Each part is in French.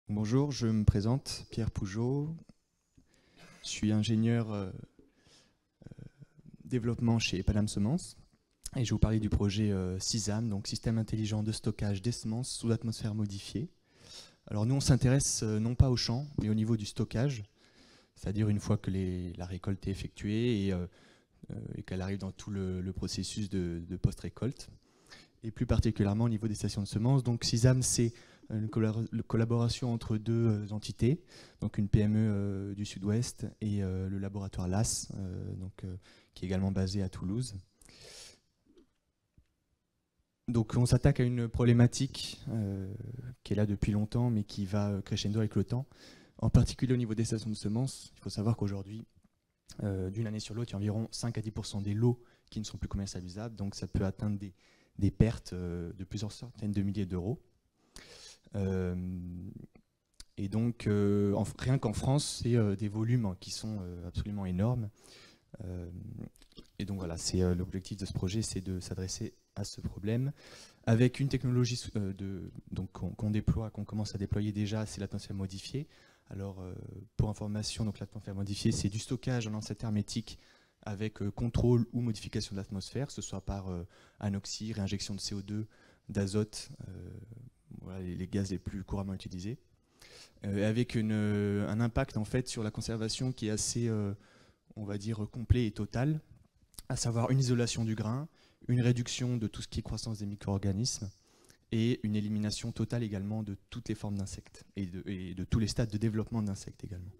Bonjour, je me présente, Pierre Pougeot. Je suis ingénieur développement chez Paname Semences et je vais vous parler du projet SISAM, donc Système intelligent de stockage des semences sous atmosphère modifiée. Alors nous, on s'intéresse non pas au champ, mais au niveau du stockage, c'est-à-dire une fois que la récolte est effectuée et qu'elle arrive dans tout le processus de post-récolte, et plus particulièrement au niveau des stations de semences. Donc SISAM, c'est une collaboration entre deux entités, donc une PME du Sud-Ouest et le laboratoire LAS, qui est également basé à Toulouse. Donc on s'attaque à une problématique qui est là depuis longtemps, mais qui va crescendo avec le temps. En particulier au niveau des stations de semences, il faut savoir qu'aujourd'hui, d'une année sur l'autre, il y a environ 5 à 10% des lots qui ne sont plus commercialisables, donc ça peut atteindre des pertes de plusieurs centaines de milliers d'euros. Et donc, rien qu'en France, c'est des volumes qui sont absolument énormes. Et donc voilà, l'objectif de ce projet, c'est de s'adresser à ce problème avec une technologie qu'on commence à déployer déjà, c'est l'atmosphère modifiée. Alors, pour information, donc l'atmosphère modifiée, c'est du stockage en enceinte hermétique avec contrôle ou modification de l'atmosphère, que ce soit par anoxie, réinjection de CO2, d'azote, voilà, les gaz les plus couramment utilisés, avec un impact en fait sur la conservation qui est assez, on va dire, complet et total, à savoir une isolation du grain, une réduction de tout ce qui est croissance des micro-organismes et une élimination totale également de toutes les formes d'insectes et de tous les stades de développement d'insectes également.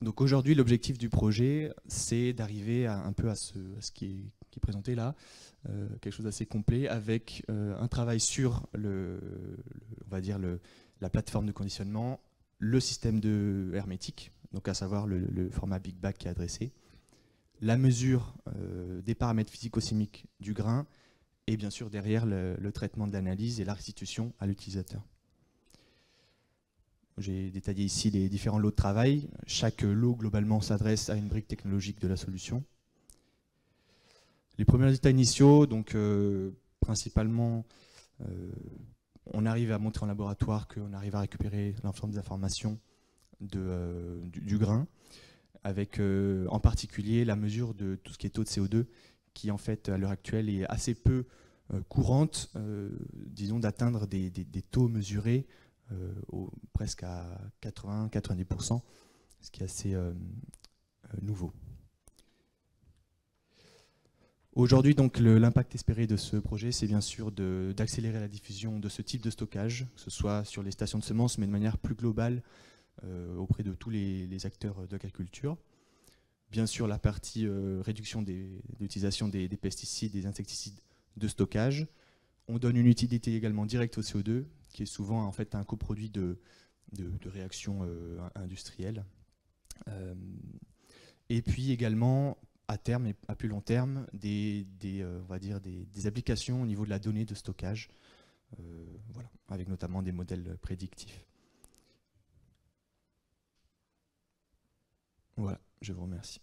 Donc aujourd'hui, l'objectif du projet, c'est d'arriver un peu à ce qui est présenté là, quelque chose d'assez complet, avec un travail sur on va dire la plateforme de conditionnement, le système hermétique, donc à savoir le format Big Bag qui est adressé, la mesure des paramètres physico-chimiques du grain, et bien sûr derrière le traitement de l'analyse et la restitution à l'utilisateur. J'ai détaillé ici les différents lots de travail. Chaque lot, globalement, s'adresse à une brique technologique de la solution. Les premiers résultats initiaux, donc principalement, on arrive à montrer en laboratoire qu'on arrive à récupérer l'ensemble des informations du grain, avec en particulier la mesure de tout ce qui est taux de CO2, qui en fait, à l'heure actuelle, est assez peu courante, disons, d'atteindre des taux mesurés presque à 80-90%, ce qui est assez nouveau. Aujourd'hui, donc, l'impact espéré de ce projet, c'est bien sûr d'accélérer la diffusion de ce type de stockage, que ce soit sur les stations de semences, mais de manière plus globale auprès de tous les acteurs de l'agriculture. Bien sûr, la partie réduction de l'utilisation des pesticides, des insecticides de stockage. On donne une utilité également directe au CO2, qui est souvent en fait un coproduit de réactions industrielles. Et puis également, à terme et à plus long terme, on va dire des applications au niveau de la donnée de stockage, voilà, avec notamment des modèles prédictifs. Voilà, je vous remercie.